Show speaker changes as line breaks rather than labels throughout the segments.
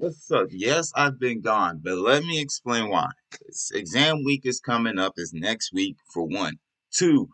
What's up? Yes, I've been gone, but let me explain why. Exam week is coming up is next week for one. Two,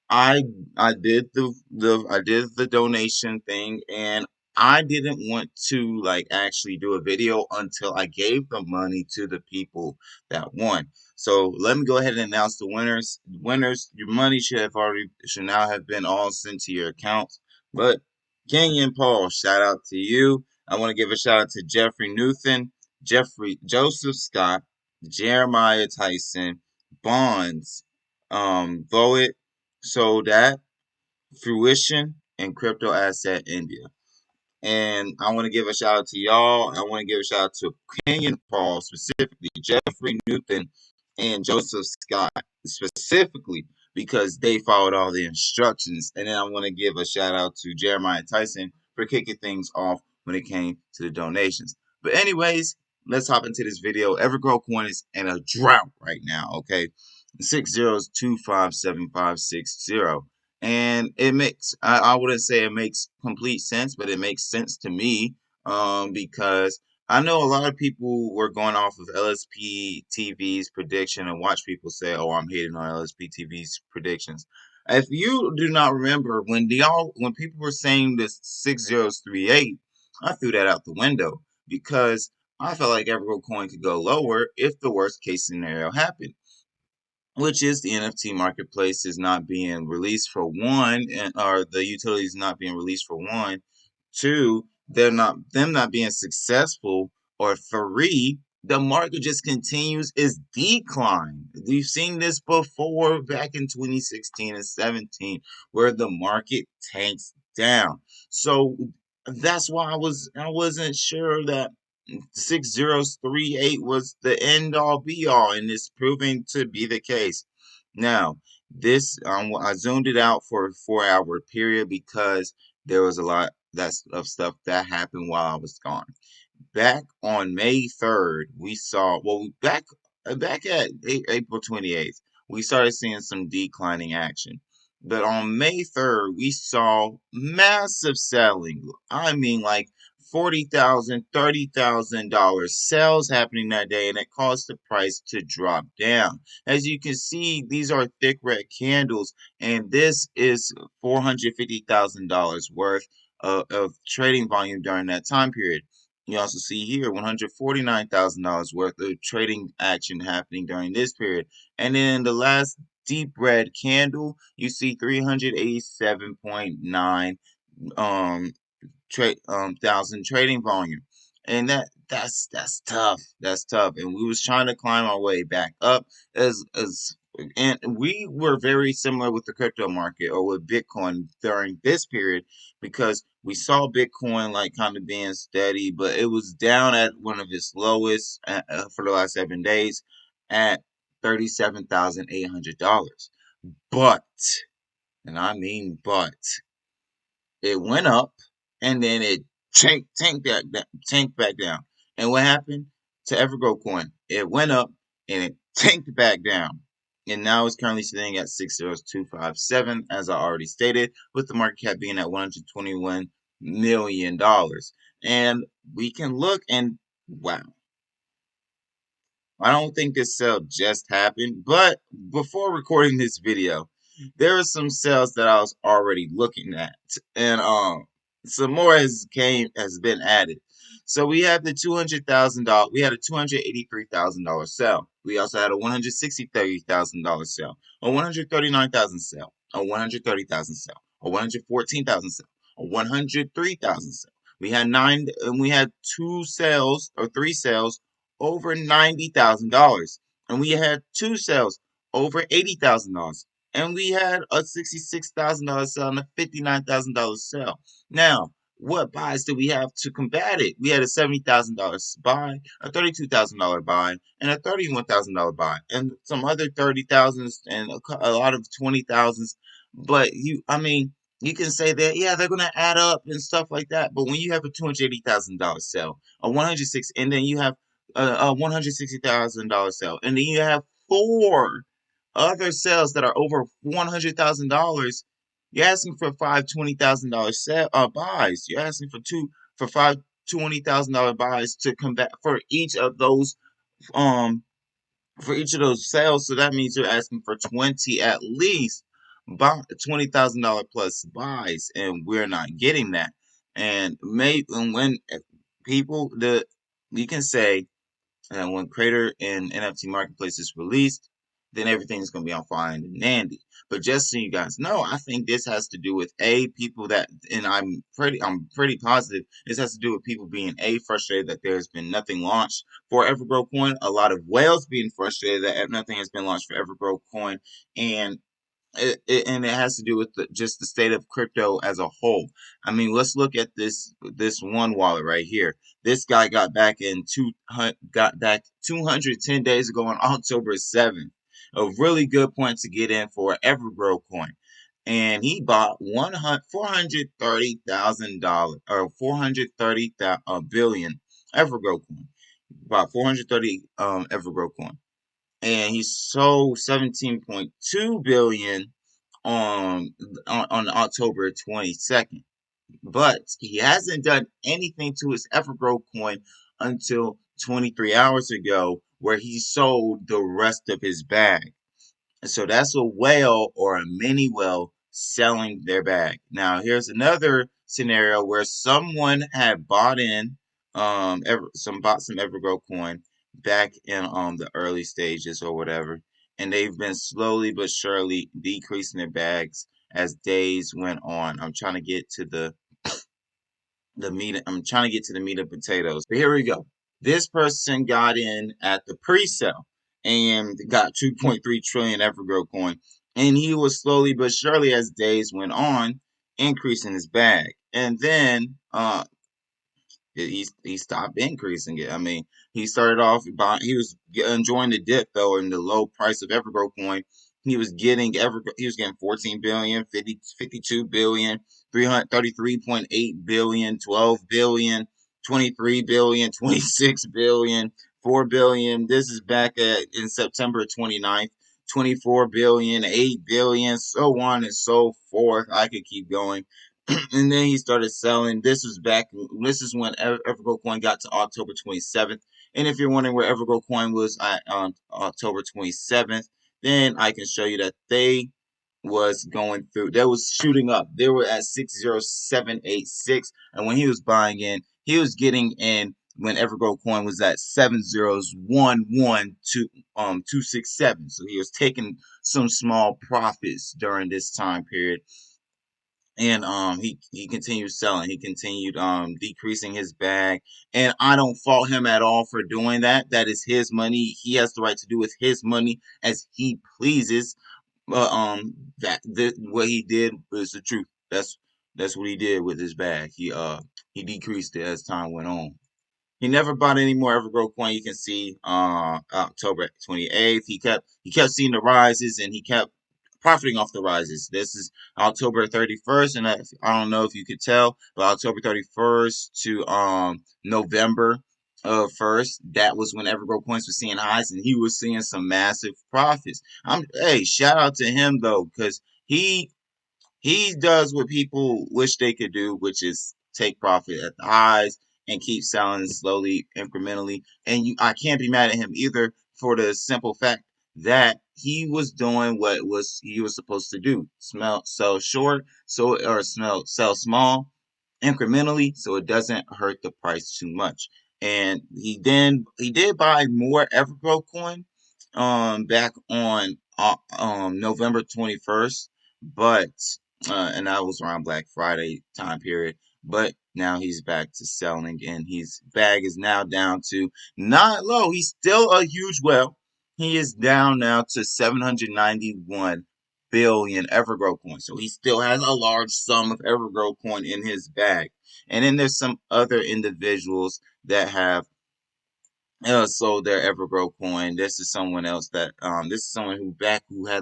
I I did the donation thing and I didn't want to like actually do a video until I gave the money to the people that won. So let me go ahead and announce the winners. Winners, your money should now have been all sent to your accounts. But Kenyon Paul, shout out to you. I want to give a shout out to Jeffrey Newton, Jeffrey Joseph Scott, Jeremiah Tyson, Bonds, Voit, so that fruition and crypto asset India. And I want to give a shout out to y'all. I want to give a shout out to Kenyon Paul, specifically Jeffrey Newton and Joseph Scott, specifically because they followed all the instructions. And then I want to give a shout out to Jeremiah Tyson for kicking things off when it came to the donations. But anyways, let's hop into this video. EverGrow Coin is in a drought right now. Okay, 60257560. And it makes I wouldn't say it makes complete sense, but it makes sense to me, because I know a lot of people were going off of LSP TV's prediction and watch people say, "Oh, I'm hating on LSP TV's predictions." If you do not remember when people were saying this 6038, I threw that out the window because I felt like EverGrowCoin Coin could go lower if the worst case scenario happened, which is the NFT marketplace is not being released for one, or the utilities not being released for one. Two, them not being successful, or three, the market just continues its decline. We've seen this before back in 2016 and 17, where the market tanks down. So that's why I wasn't sure that 6038 was the end all be all, and it's proving to be the case. Now, this I zoomed it out for a 4 hour period because there was a lot of stuff that happened while I was gone. Back on May 3rd, we saw back at April 28th, we started seeing some declining action. But on May 3rd, we saw massive selling. I mean, like $40,000, $30,000 sales happening that day, and it caused the price to drop down. As you can see, these are thick red candles, and this is $450,000 worth of trading volume during that time period. You also see here $149,000 worth of trading action happening during this period. And then the last deep red candle, you see 387.9 thousand trading volume. And that's tough. That's tough. And we was trying to climb our way back up as and we were very similar with the crypto market or with Bitcoin during this period because we saw Bitcoin like kind of being steady, but it was down at one of its lowest for the last 7 days at $37,800. But, and I mean but, it went up and then it tanked back down. And what happened to EverGrow Coin? It went up and it tanked back down. And now it's currently sitting at 60257, as I already stated, with the market cap being at $121 million. And we can look and wow, I don't think this sale just happened, but before recording this video, there are some sales that I was already looking at, and some more has been added. So we have the $200,000. We had a $283,000 sale. We also had a $163,000 sale, a $139,000 sale, a $130,000 sale, a $114,000 sale, a $103,000 sale. We had we had two sales or three sales over $90,000, and we had two sales over $80,000, and we had a $66,000 sale and a $59,000 sale. Now, what buys did we have to combat it? We had a $70,000 buy, a $32,000 buy, and a $31,000 buy, and some other 30,000s and a lot of 20,000s. But I mean, you can say that, yeah, they're gonna add up and stuff like that. But when you have a $280,000 sale, a 106, and then you have a $160,000 sale, and then you have four other sales that are over $100,000. You're asking for $520,000 sale buys. You're asking for five $20,000 buys to come back um for each of those sales. So that means you're asking for 20 at least buy $20,000 plus buys, and we're not getting that. And when people the you can say, and when CRATOR and NFT Marketplace is released, then everything's going to be all fine and dandy. But just so you guys know, I think this has to do with people that, and I'm pretty positive this has to do with people being frustrated that there's been nothing launched for EverGrow Coin. A lot of whales being frustrated that nothing has been launched for EverGrow Coin, and it has to do with just the state of crypto as a whole. I mean, let's look at this one wallet right here. This guy got back 210 days ago on October 7th. A really good point to get in for EverGrow Coin. And he bought $430,000 or 430 billion EverGrow Coin. About 430 EverGrow Coin, and he sold 17.2 billion on October 22nd. But he hasn't done anything to his EverGrow coin until 23 hours ago, where he sold the rest of his bag. So that's a whale or a mini whale selling their bag. Now, here's another scenario where someone had bought some EverGrow coin back in the early stages or whatever, and they've been slowly but surely decreasing their bags as days went on. I'm trying to get to the meat and potatoes. But here we go. This person got in at the pre-sale and got 2.3 trillion EverGrow coin. And he was slowly but surely, as days went on, increasing his bag. And then he stopped increasing it. I mean, he started off buying, he was enjoying the dip though in the low price of EverGrow coin. He was getting 14 billion, 52 billion, 333.8 billion, 12 billion, 23 billion, 26 billion, 4 billion. This is back in September 29th. 24 billion, 8 billion, so on and so forth. I could keep going. And then he started selling. This is when EverGrow Coin got to October 27th. And if you're wondering where EverGrow Coin was on October 27th, then I can show you that they was shooting up. They were at 60786. And when he was buying in, he was getting in when EverGrow Coin was at 7011267. So he was taking some small profits during this time period, and he continued selling. He continued decreasing his bag, and I don't fault him at all for doing that. That is his money. He has the right to do with his money as he pleases. But what he did was the truth. That's what he did with his bag. He decreased it as time went on. He never bought any more EverGrow coin. You can see October 28th. He kept seeing the rises, and he kept profiting off the rises. This is October 31st, and I don't know if you could tell, but October 31st to November 1st, that was when EverGrow coins was seeing highs, and he was seeing some massive profits. Hey, shout out to him though, because he does what people wish they could do, which is take profit at the highs and keep selling slowly, incrementally. And I can't be mad at him either for the simple fact that he was doing what he was supposed to do: sell short, sell small, incrementally, so it doesn't hurt the price too much. And he did buy more EverGrow coin back on November 21st, but and that was around Black Friday time period. But now he's back to selling, and his bag is now down to not low. He's still a huge whale. He is down now to 791 billion EverGrow coin. So he still has a large sum of EverGrow coin in his bag. And then there's some other individuals that have sold their EverGrow coin. This is someone who had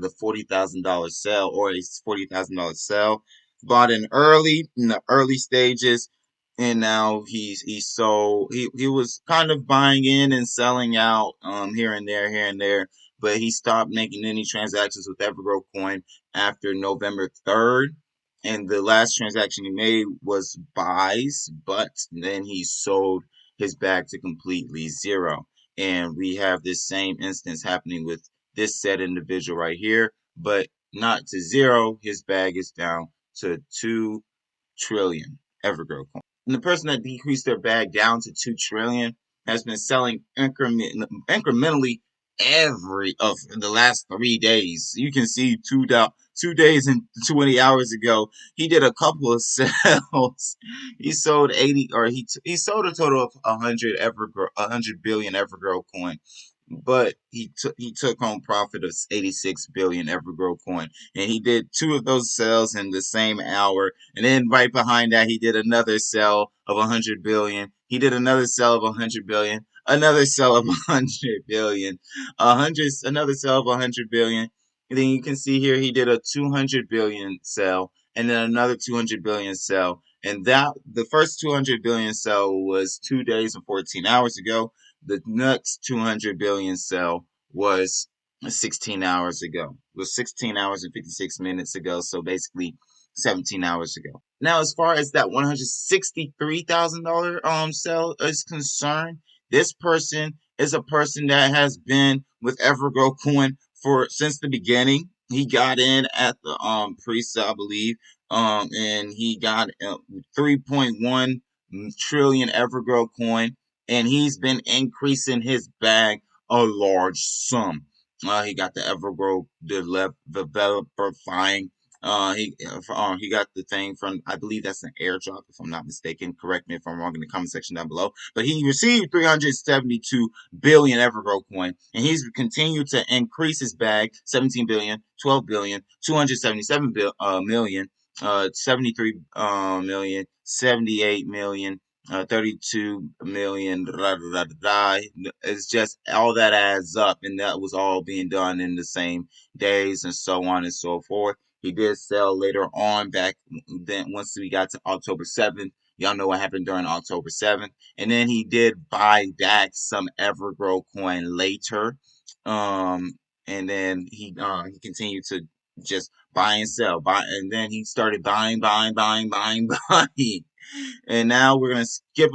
the $40,000 sale, or a $40,000 sale, bought in the early stages, and now he was kind of buying in and selling out here and there, but he stopped making any transactions with EverGrow coin after November 3rd. And the last transaction he made was buys, but then he sold his bag to completely zero. And we have this same instance happening with this said individual right here, but not to zero. His bag is down to 2 trillion EverGrow Coin. And the person that decreased their bag down to 2 trillion has been selling incrementally every of the last 3 days. You can see 2 days and 20 hours ago, he did a couple of sales. He sold 80, or he sold a total of 100 billion EverGrow Coin, but he took home profit of 86 billion EverGrow Coin, and he did two of those sales in the same hour. And then right behind that, he did another sell of 100 billion. He did another sell of 100 billion, another sell of 100 billion, another sell of 100 billion. And then you can see here he did a 200 billion sell, and then another 200 billion sell. And that the first 200 billion sell was 2 days and 14 hours ago. The next 200 billion sell was 16 hours ago. It was 16 hours and 56 minutes ago. So basically 17 hours ago. Now, as far as that $163,000 sell is concerned, this person is a person that has been with EverGrow Coin for since the beginning. He got in at the pre-sale, I believe, and he got 3.1 trillion EverGrow Coin, and he's been increasing his bag a large sum. He got the EverGrow developer fine. He got the thing from, I believe that's an airdrop, if I'm not mistaken. Correct me if I'm wrong in the comment section down below. But he received 372 billion EverGrow Coin, and he's continued to increase his bag: 17 billion, 12 billion, 277 million, 73 million, 78 million. 32 million. It's just all that adds up, and that was all being done in the same days, and so on and so forth. He did sell later on back then once we got to October 7th. Y'all know what happened during October 7th. And then he did buy back some EverGrow Coin later. And then he continued to just buy and sell, and then he started buying, buying. And now we're gonna skip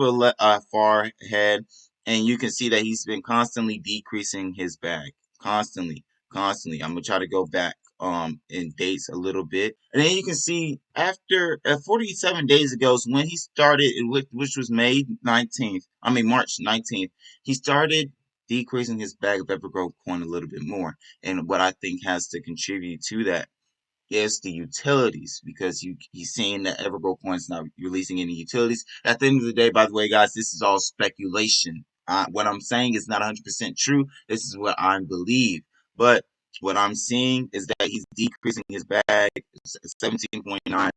far ahead, and you can see that he's been constantly decreasing his bag, constantly. I'm gonna try to go back in dates a little bit, and then you can see after 47 days ago is when he started, which was March 19th. He started decreasing his bag of EverGrow Coin a little bit more, and what I think has to contribute to that is the utilities, because he's seeing that EverGrow Coin's not releasing any utilities. At the end of the day, by the way, guys, this is all speculation. What I'm saying is not 100% true. This is what I believe. But what I'm seeing is that he's decreasing his bag, 17.9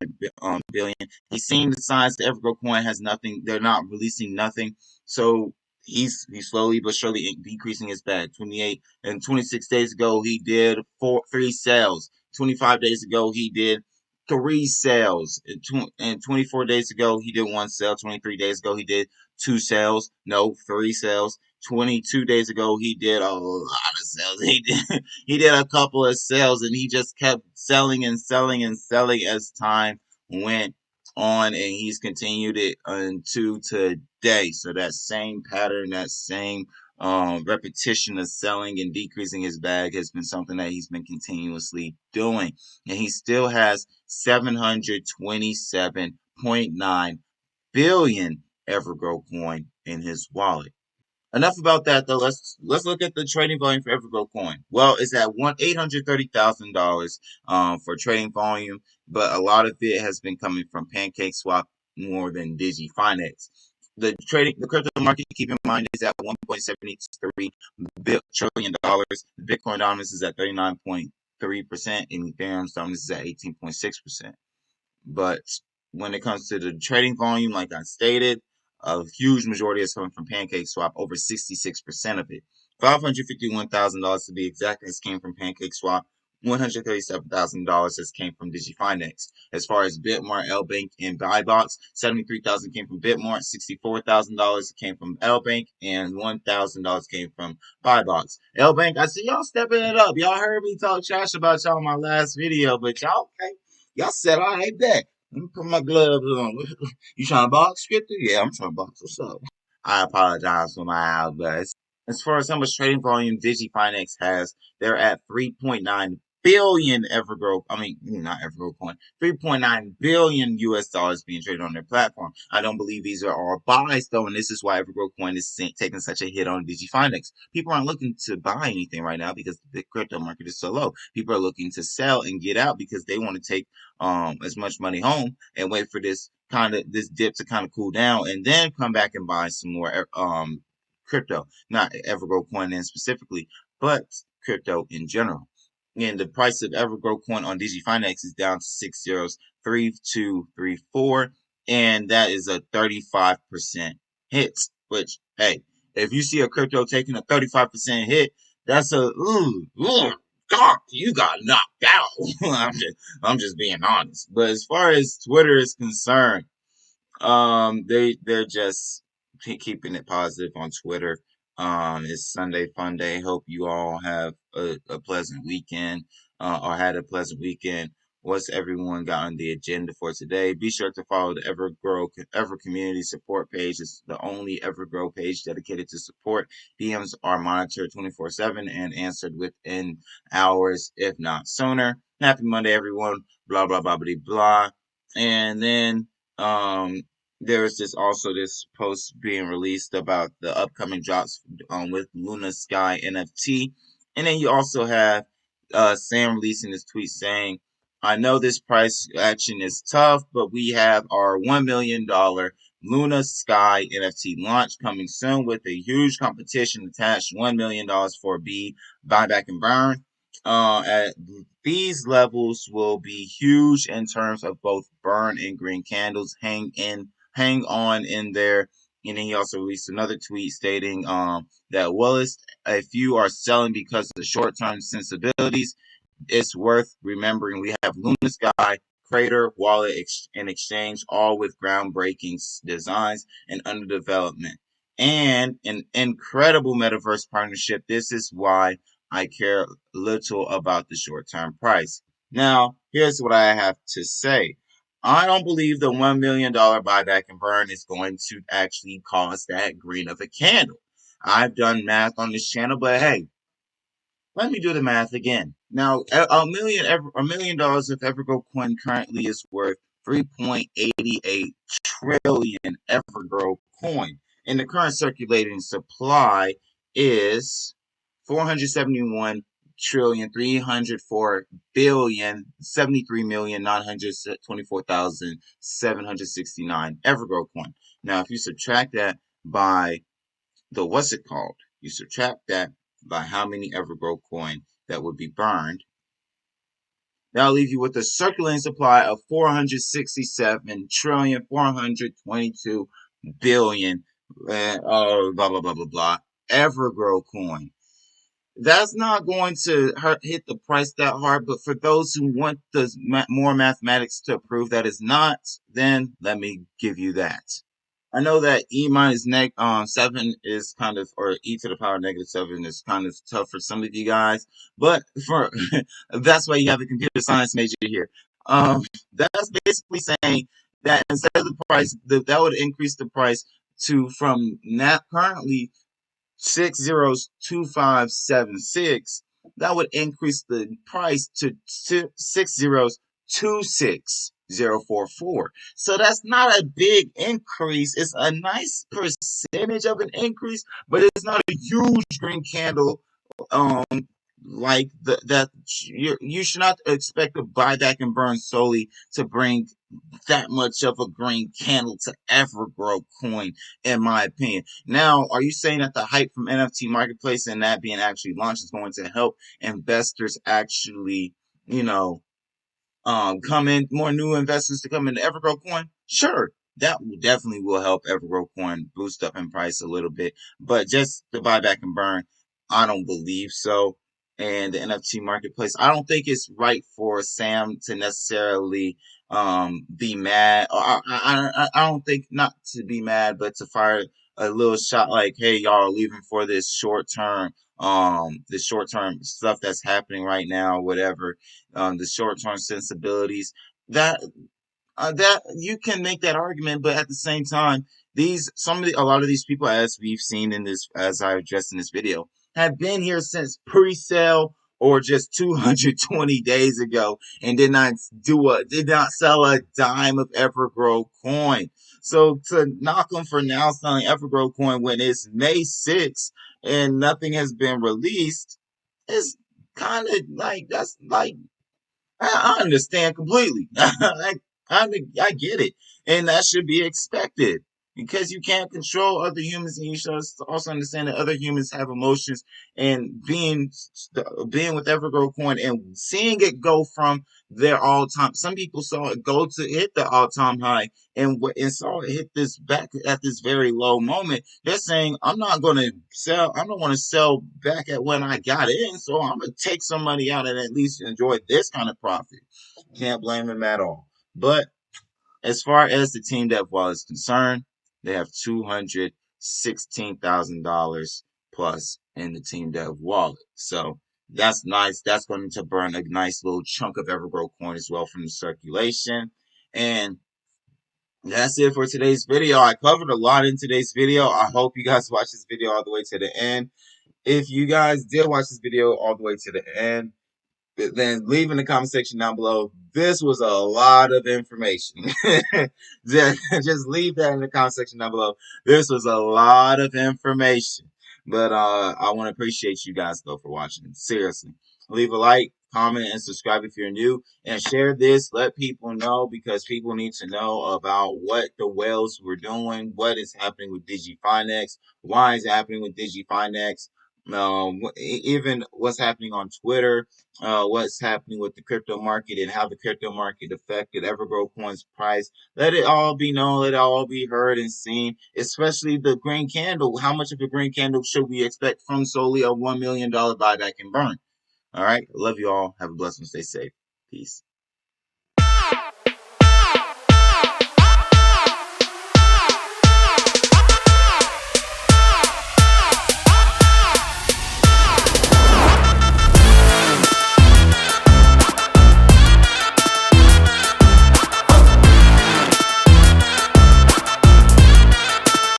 billion. He's seeing the signs that EverGrow Coin has nothing. They're not releasing nothing. So he's slowly but surely decreasing his bag. 28 and 26 days ago, he did three sales. 25 days ago, he did three sales. And 24 days ago, he did one sale. 23 days ago, he did two sales. No, three sales. 22 days ago, he did a lot of sales. He did a couple of sales, and he just kept selling and selling and selling as time went on, and he's continued it until today. So that same pattern, that same repetition of selling and decreasing his bag has been something that he's been continuously doing. And he still has 727.9 billion EverGrow Coin in his wallet. Enough about that though. Let's look at the trading volume for EverGrow Coin. Well, it's at $830,000 for trading volume, but a lot of it has been coming from PancakeSwap more than DigiFinex. The crypto market, keep in mind, is at $1.73 trillion. The Bitcoin dominance is at 39.3%, and Ethereum's dominance is at 18.6%. But when it comes to the trading volume, like I stated, a huge majority is coming from PancakeSwap, over 66% of it. $551,000 to be exact has came from PancakeSwap. $137,000 has came from DigiFinex. As far as Bitmart, LBank, and Buybox, $73,000 came from Bitmart, $64,000 came from LBank, and $1,000 came from Buybox. LBank, I see y'all stepping it up. Y'all heard me talk trash about y'all in my last video, but y'all okay? Y'all said, all right, bet. Let me put my gloves on. You trying to box, Scripter? Yeah, I'm trying to box. What's up? I apologize for my outburst. As far as how much trading volume DigiFinex has, they're at 3.9 billion EverGrow. I mean, not EverGrow Coin. 3.9 billion US dollars being traded on their platform. I don't believe these are all buys though, and this is why EverGrow Coin is taking such a hit on DigiFinex. People aren't looking to buy anything right now because the crypto market is so low. People are looking to sell and get out because they want to take as much money home and wait for this dip to kind of cool down and then come back and buy some more crypto, not EverGrow Coin in specifically, but crypto in general. And the price of EverGrow Coin on DigiFinex is down to 603234, and that is a 35% hit. Which, hey, if you see a crypto taking a 35% hit, that's God, you got knocked out. I'm just being honest. But as far as Twitter is concerned, they're just keeping it positive on Twitter. It's Sunday Fun Day. Hope you all have a pleasant weekend, or had a pleasant weekend. What's everyone got on the agenda for today? Be sure to follow the Ever Community Support page. It's the only EverGrow page dedicated to support. DMs are monitored 24/7 and answered within hours, if not sooner. Happy Monday, everyone. Blah blah blah blah blah. And then um there is this post being released about the upcoming drops with Luna Sky NFT, and then you also have Sam releasing this tweet saying, "I know this price action is tough, but we have our $1 million Luna Sky NFT launch coming soon with a huge competition attached. $1 million for B buyback and burn. At these levels will be huge in terms of both burn and green candles. Hang on in there." And then he also released another tweet stating that Willis, if you are selling because of the short term sensibilities, it's worth remembering we have Luna Sky, CRATOR, Wallet, and Exchange, all with groundbreaking designs and under development. And an incredible metaverse partnership. This is why I care little about the short term price. Now, here's what I have to say. I don't believe the $1 million buyback and burn is going to actually cause that green of a candle. I've done math on this channel, but hey, let me do the math again. Now, $1 million of EverGrow Coin currently is worth 3.88 trillion EverGrow Coin, and the current circulating supply is 471,304,073,924,769 EverGrow Coin. Now, if you subtract that by you subtract that by how many EverGrow coin that would be burned. That'll leave you with a circulating supply of 467,422,000,000,000 blah blah blah blah blah EverGrow coin. That's not going to hit the price that hard, but for those who want the more mathematics to prove that it's not, then let me give you that. I know that -7 is kind of, or e to the power -7 is kind of tough for some of you guys, but for that's why you have a computer science major here. That's basically saying that instead of the price, that would increase the price to from now currently 602576. That would increase the price to 6026,044. So that's not a big increase. It's a nice percentage of an increase, but it's not a huge green candle. Um, like that you should not expect a buyback and burn solely to bring that much of a green candle to EverGrow Coin, in my opinion. Now, are you saying that the hype from NFT Marketplace and that being actually launched is going to help investors actually, you know, come in, more new investors to come into EverGrow Coin? Sure, that definitely will help EverGrow Coin boost up in price a little bit. But just the buyback and burn, I don't believe so. And the NFT marketplace, I don't think it's right for Sam to necessarily be mad. Or I don't think, not to be mad, but to fire a little shot like, hey, y'all are leaving for this short term stuff that's happening right now, whatever, the short term sensibilities. that that you can make that argument, but at the same time, a lot of these people, as we've seen in this, as I addressed in this video, have been here since pre-sale or just 220 days ago, and did not sell a dime of EverGrow coin. So to knock them for now selling EverGrow coin when it's May 6th and nothing has been released is kind of like, that's like, I understand completely. I get it, and that should be expected because you can't control other humans, and you should also understand that other humans have emotions. And being with EverGrow Coin and seeing it go from their all time, some people saw it go to hit the all time high, and saw it hit this back at this very low moment. They're saying, I'm not going to sell. I don't want to sell back at when I got in, so I'm going to take some money out and at least enjoy this kind of profit. Can't blame them at all. But as far as the Team Dev wallet is concerned, they have $216,000 plus in the Team Dev wallet. So that's nice. That's going to burn a nice little chunk of EverGrow coin as well from the circulation. And that's it for today's video. I covered a lot in today's video. I hope you guys watched this video all the way to the end. If you guys did watch this video all the way to the end, then leave in the comment section down below. This was a lot of information. Just leave that in the comment section down below. This was a lot of information. But I want to appreciate you guys though for watching. Seriously. Leave a like, comment, and subscribe if you're new. And share this. Let people know, because people need to know about what the whales were doing, what is happening with DigiFinex, why is it happening with DigiFinex, even what's happening on Twitter, what's happening with the crypto market and how the crypto market affected EverGrow Coin's price. Let it all be known, let it all be heard and seen, especially the green candle. How much of a green candle should we expect from solely a $1 million buyback and burn? All right. Love you all. Have a blessed one. Stay safe. Peace.